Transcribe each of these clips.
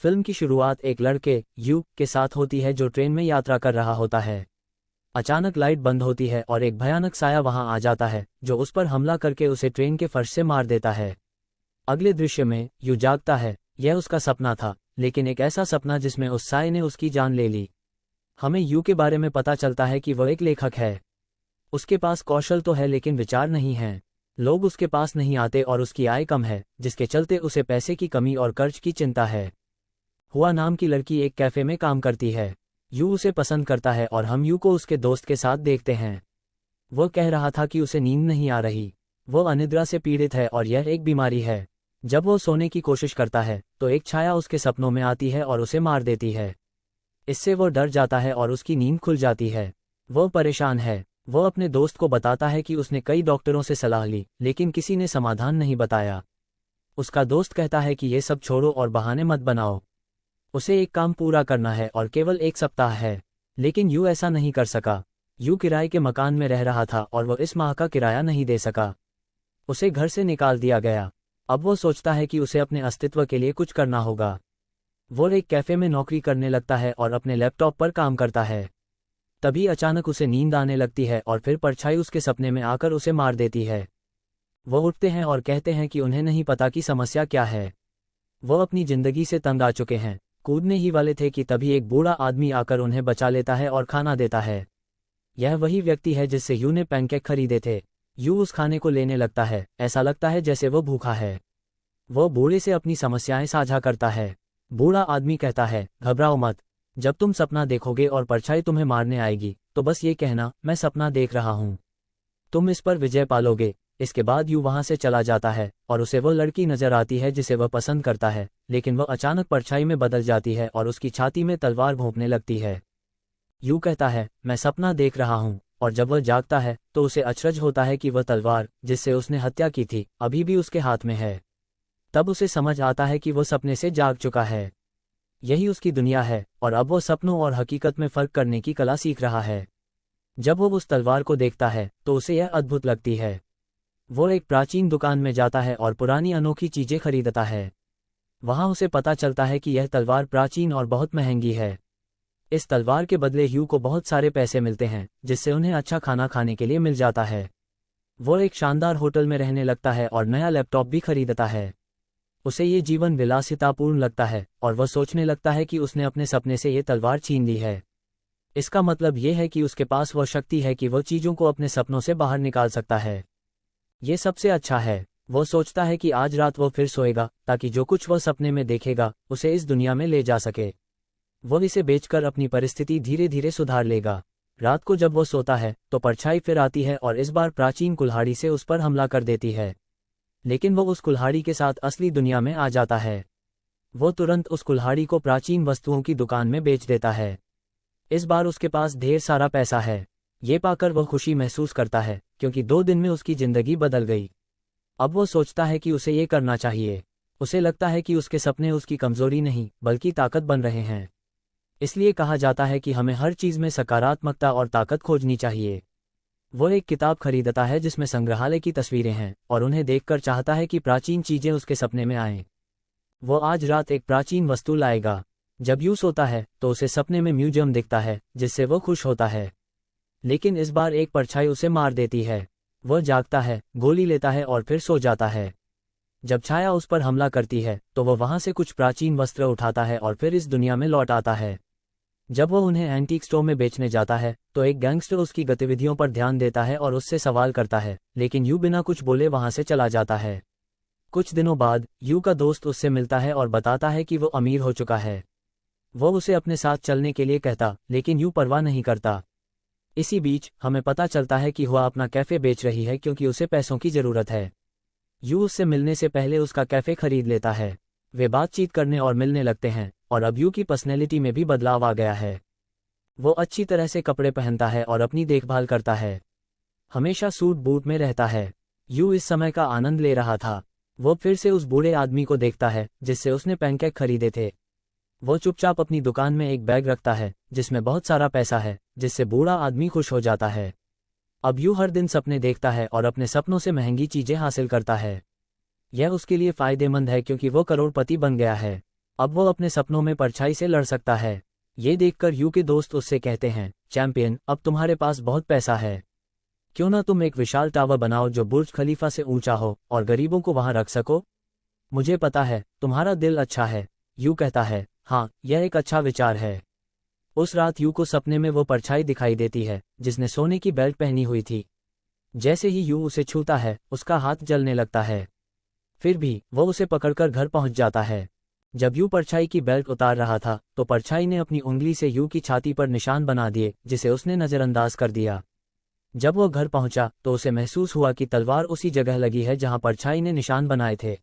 Film की शुरुआत एक लड़के यू के साथ होती है जो ट्रेन में यात्रा कर रहा होता है। अचानक लाइट बंद होती है और एक भयानक साया वहां आ जाता है जो उस पर हमला करके उसे ट्रेन के फर्श से मार देता है। अगले दृश्य में यू जागता है। यह उसका सपना था, लेकिन एक ऐसा सपना जिसमें उस साये ने उसकी जान ले ली। हमें यू के बारे में पता चलता है कि वह एक लेखक है। उसके पास कौशल तो है लेकिन विचार नहीं है। लोग उसके पास नहीं आते और उसकी आय कम है, जिसके चलते उसे पैसे की कमी और कर्ज की चिंता है। हुआ नाम की लड़की एक कैफे में काम करती है। यू उसे पसंद करता है और हम यू को उसके दोस्त के साथ देखते हैं। वो कह रहा था कि उसे नींद नहीं आ रही। वो अनिद्रा से पीड़ित है और यह एक बीमारी है। जब वो सोने की कोशिश करता है तो एक छाया उसके सपनों में आती है और उसे मार देती है। इससे वो डर जाता है और उसकी नींद खुल जाती है। वो परेशान है। वो अपने दोस्त को बताता है कि उसने कई डॉक्टरों से सलाह ली, लेकिन किसी ने समाधान नहीं बताया। उसका दोस्त कहता है कि ये सब छोड़ो और बहाने मत बनाओ। उसे एक काम पूरा करना है और केवल एक सप्ताह है। लेकिन यू ऐसा नहीं कर सका। यू किराए के मकान में रह रहा था और वो इस माह का किराया नहीं दे सका। उसे घर से निकाल दिया गया। अब वो सोचता है कि उसे अपने अस्तित्व के लिए कुछ करना होगा। वो एक कैफे में नौकरी करने लगता है और अपने लैपटॉप पर काम करता है। तभी अचानक उसे नींद आने लगती है और फिर परछाई उसके सपने में आकर उसे मार देती है। वो उठते हैं और कहते हैं कि उन्हें नहीं पता कि समस्या क्या है। वो अपनी जिंदगी से तंग आ चुके हैं, कूदने ही वाले थे कि तभी एक बूढ़ा आदमी आकर उन्हें बचा लेता है और खाना देता है। यह वही व्यक्ति है जिससे यू ने पैनकेक खरीदे थे। यू उस खाने को लेने लगता है। ऐसा लगता है जैसे वो भूखा है। वो बूढ़े से अपनी समस्याएं साझा करता है। बूढ़ा आदमी कहता है, घबराओ मत। जब तुम सपना देखोगे और परछाई तुम्हें मारने आएगी तो बस ये कहना, मैं सपना देख रहा हूँ। तुम इस पर विजय पालोगे। इसके बाद यू वहां से चला जाता है और उसे वो लड़की नजर आती है जिसे वह पसंद करता है, लेकिन वह अचानक परछाई में बदल जाती है और उसकी छाती में तलवार भोंकने लगती है। यू कहता है, मैं सपना देख रहा हूँ, और जब वह जागता है तो उसे अचरज होता है कि वह तलवार जिससे उसने हत्या की थी अभी भी उसके हाथ में है। तब उसे समझ आता है कि वो सपने से जाग चुका है। यही उसकी दुनिया है और अब वो सपनों और हकीकत में फर्क करने की कला सीख रहा है। जब वो उस तलवार को देखता है तो उसे यह अद्भुत लगती है। वो एक प्राचीन दुकान में जाता है और पुरानी अनोखी चीजें खरीदता है। वहां उसे पता चलता है कि यह तलवार प्राचीन और बहुत महंगी है। इस तलवार के बदले ह्यू को बहुत सारे पैसे मिलते हैं, जिससे उन्हें अच्छा खाना खाने के लिए मिल जाता है। वो एक शानदार होटल में रहने लगता है और नया लैपटॉप भी खरीदता है। उसे ये जीवन विलासितापूर्ण लगता है और वह सोचने लगता है कि उसने अपने सपने से ये तलवार छीन ली है। इसका मतलब ये है कि उसके पास वह शक्ति है कि वह चीजों को अपने सपनों से बाहर निकाल सकता है। ये सबसे अच्छा है। वो सोचता है कि आज रात वो फिर सोएगा ताकि जो कुछ वह सपने में देखेगा उसे इस दुनिया में ले जा सके। वह इसे बेचकर अपनी परिस्थिति धीरे धीरे सुधार लेगा। रात को जब वो सोता है तो परछाई फिर आती है और इस बार प्राचीन कुल्हाड़ी से उस पर हमला कर देती है। लेकिन वो उस कुल्हाड़ी के साथ असली दुनिया में आ जाता है। वो तुरंत उस कुल्हाड़ी को प्राचीन वस्तुओं की दुकान में बेच देता है। इस बार उसके पास ढेर सारा पैसा है। ये पाकर वह खुशी महसूस करता है क्योंकि 2 दिन में उसकी जिंदगी बदल गई। अब वो सोचता है कि उसे ये करना चाहिए। उसे लगता है कि उसके सपने उसकी कमजोरी नहीं बल्कि ताकत बन रहे हैं। इसलिए कहा जाता है कि हमें हर चीज में सकारात्मकता और ताकत खोजनी चाहिए। वो एक किताब खरीदता है जिसमें संग्रहालय की तस्वीरें हैं और उन्हें देखकर चाहता है कि प्राचीन चीजें उसके सपने में आएं। वो आज रात एक प्राचीन वस्तु लाएगा। जब यू सोता है तो उसे सपने में म्यूजियम दिखता है जिससे वो खुश होता है। लेकिन इस बार एक परछाई उसे मार देती है। वह जागता है, गोली लेता है और फिर सो जाता है। जब छाया उस पर हमला करती है तो वह वहां से कुछ प्राचीन वस्त्र उठाता है और फिर इस दुनिया में लौट आता है। जब वह उन्हें एंटीक स्टोर में बेचने जाता है तो एक गैंगस्टर उसकी गतिविधियों पर ध्यान देता है और उससे सवाल करता है, लेकिन यू बिना कुछ बोले वहां से चला जाता है। कुछ दिनों बाद यू का दोस्त उससे मिलता है और बताता है कि वो अमीर हो चुका है। वो उसे अपने साथ चलने के लिए कहता, लेकिन यू परवाह नहीं करता। इसी बीच हमें पता चलता है कि हुआ अपना कैफे बेच रही है क्योंकि उसे पैसों की जरूरत है। यू उससे मिलने से पहले उसका कैफे खरीद लेता है। वे बातचीत करने और मिलने लगते हैं और अब यू की पर्सनैलिटी में भी बदलाव आ गया है। वो अच्छी तरह से कपड़े पहनता है और अपनी देखभाल करता है। हमेशा सूट बूट में रहता है। यू इस समय का आनंद ले रहा था। वो फिर से उस बूढ़े आदमी को देखता है जिससे उसने पैनकेक खरीदे थे। वो चुपचाप अपनी दुकान में एक बैग रखता है जिसमें बहुत सारा पैसा है, जिससे बूढ़ा आदमी खुश हो जाता है। अब यू हर दिन सपने देखता है और अपने सपनों से महंगी चीजें हासिल करता है। यह उसके लिए फायदेमंद है क्योंकि वो करोड़पति बन गया है। अब वो अपने सपनों में परछाई से लड़ सकता है। ये देखकर यू के दोस्त उससे कहते हैं, चैंपियन, अब तुम्हारे पास बहुत पैसा है, क्यों ना तुम एक विशाल टावर बनाओ जो बुर्ज खलीफा से ऊंचा हो और गरीबों को वहां रख सको। मुझे पता है तुम्हारा दिल अच्छा है। यू कहता है, हाँ, यह एक अच्छा विचार है। उस रात यू को सपने में वो परछाई दिखाई देती है जिसने सोने की बेल्ट पहनी हुई थी। जैसे ही यू उसे छूता है उसका हाथ जलने लगता है। फिर भी वो उसे पकड़कर घर पहुंच जाता है। जब यू परछाई की बेल्ट उतार रहा था तो परछाई ने अपनी उंगली से यू की छाती पर निशान बना दिए जिसे उसने नजरअंदाज कर दिया। जब वो घर पहुंचा तो उसे महसूस हुआ कि तलवार उसी जगह लगी है जहां परछाई ने निशान बनाए थे।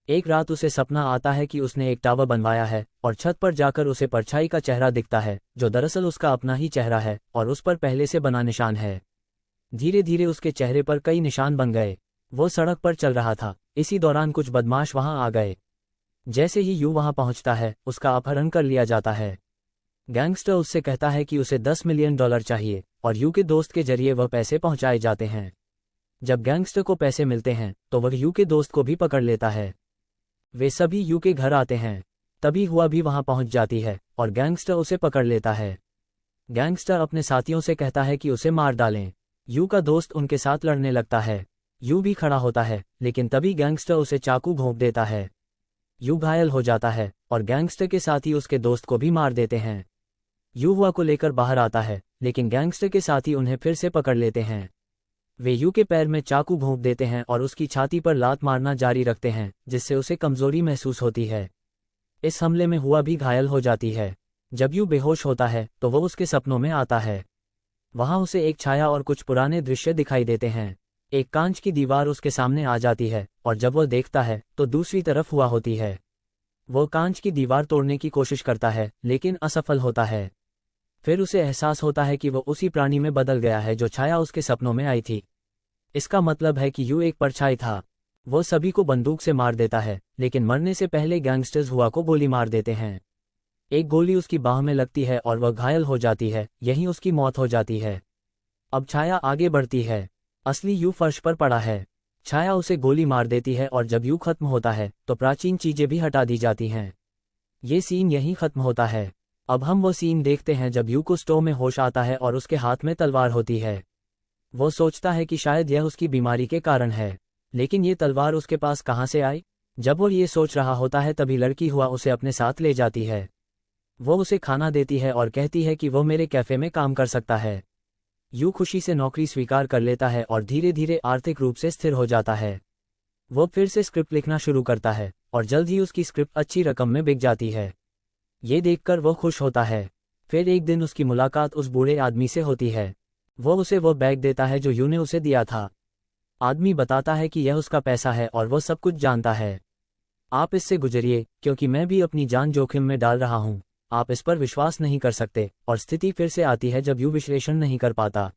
एक रात उसे सपना आता है कि उसने एक टावर बनवाया है और छत पर जाकर उसे परछाई का चेहरा दिखता है जो दरअसल उसका अपना ही चेहरा है और उस पर पहले से बना निशान है। धीरे धीरे उसके चेहरे पर कई निशान बन गए। वो सड़क पर चल रहा था। इसी दौरान कुछ बदमाश वहां आ गए। जैसे ही यू वहां पहुंचता है उसका अपहरण कर लिया जाता है। गैंगस्टर उससे कहता है कि उसे $10 मिलियन चाहिए और यू के दोस्त के जरिए वह पैसे पहुंचाए जाते हैं। जब गैंगस्टर को पैसे मिलते हैं तो वह यू के दोस्त को भी पकड़ लेता है। वे सभी यू के घर आते हैं। तभी हुआ भी वहां पहुंच जाती है और गैंगस्टर उसे पकड़ लेता है। गैंगस्टर अपने साथियों से कहता है कि उसे मार डालें। यू का दोस्त उनके साथ लड़ने लगता है। यू भी खड़ा होता है लेकिन तभी गैंगस्टर उसे चाकू घोंप देता है। यू घायल हो जाता है और गैंगस्टर के साथ ही उसके दोस्त को भी मार देते हैं। यू हुआ को लेकर बाहर आता है लेकिन गैंगस्टर के साथ ही उन्हें फिर से पकड़ लेते हैं। वे यू के पैर में चाकू घोंप देते हैं और उसकी छाती पर लात मारना जारी रखते हैं जिससे उसे कमजोरी महसूस होती है। इस हमले में हुआ भी घायल हो जाती है। जब यू बेहोश होता है तो वो उसके सपनों में आता है। वहां उसे एक छाया और कुछ पुराने दृश्य दिखाई देते हैं। एक कांच की दीवार उसके सामने आ जाती है और जब वो देखता है तो दूसरी तरफ हुआ होती है। वो कांच की दीवार तोड़ने की कोशिश करता है लेकिन असफल होता है। फिर उसे एहसास होता है कि वो उसी प्राणी में बदल गया है जो छाया उसके सपनों में आई थी। इसका मतलब है कि यू एक परछाई था। वो सभी को बंदूक से मार देता है लेकिन मरने से पहले गैंगस्टर्स हुआ को गोली मार देते हैं। एक गोली उसकी बाह में लगती है और वह घायल हो जाती है। यहीं उसकी मौत हो जाती है। अब छाया आगे बढ़ती है। असली यू फर्श पर पड़ा है। छाया उसे गोली मार देती है और जब यू खत्म होता है तो प्राचीन चीजें भी हटा दी जाती हैं। ये सीन यहीं खत्म होता है। अब हम वो सीन देखते हैं जब यू को स्टोव में होश आता है और उसके हाथ में तलवार होती है। वो सोचता है कि शायद यह उसकी बीमारी के कारण है, लेकिन ये तलवार उसके पास कहाँ से आई? जब वो ये सोच रहा होता है तभी लड़की हुआ उसे अपने साथ ले जाती है। वो उसे खाना देती है और कहती है कि वो मेरे कैफे में काम कर सकता है। यू खुशी से नौकरी स्वीकार कर लेता है और धीरे धीरे आर्थिक रूप से स्थिर हो जाता है। वो फिर से स्क्रिप्ट लिखना शुरू करता है और जल्द ही उसकी स्क्रिप्ट अच्छी रकम में बिक जाती है। ये देखकर वो खुश होता है। फिर एक दिन उसकी मुलाकात उस बूढ़े आदमी से होती है। वो उसे वो बैग देता है जो यू ने उसे दिया था। आदमी बताता है कि यह उसका पैसा है और वो सब कुछ जानता है। आप इससे गुजरिए क्योंकि मैं भी अपनी जान जोखिम में डाल रहा हूँ। आप इस पर विश्वास नहीं कर सकते और स्थिति फिर से आती है जब यू विश्लेषण नहीं कर पाता।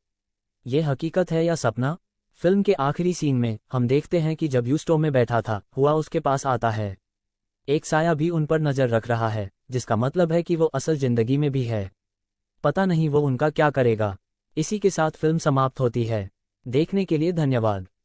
ये हकीकत है या सपना? फिल्म के आखिरी सीन में हम देखते हैं कि जब यू स्टोव में बैठा था हुआ उसके पास आता है। एक साया भी उन पर नजर रख रहा है, जिसका मतलब है कि वो असल जिंदगी में भी है। पता नहीं वो उनका क्या करेगा। इसी के साथ फिल्म समाप्त होती है। देखने के लिए धन्यवाद।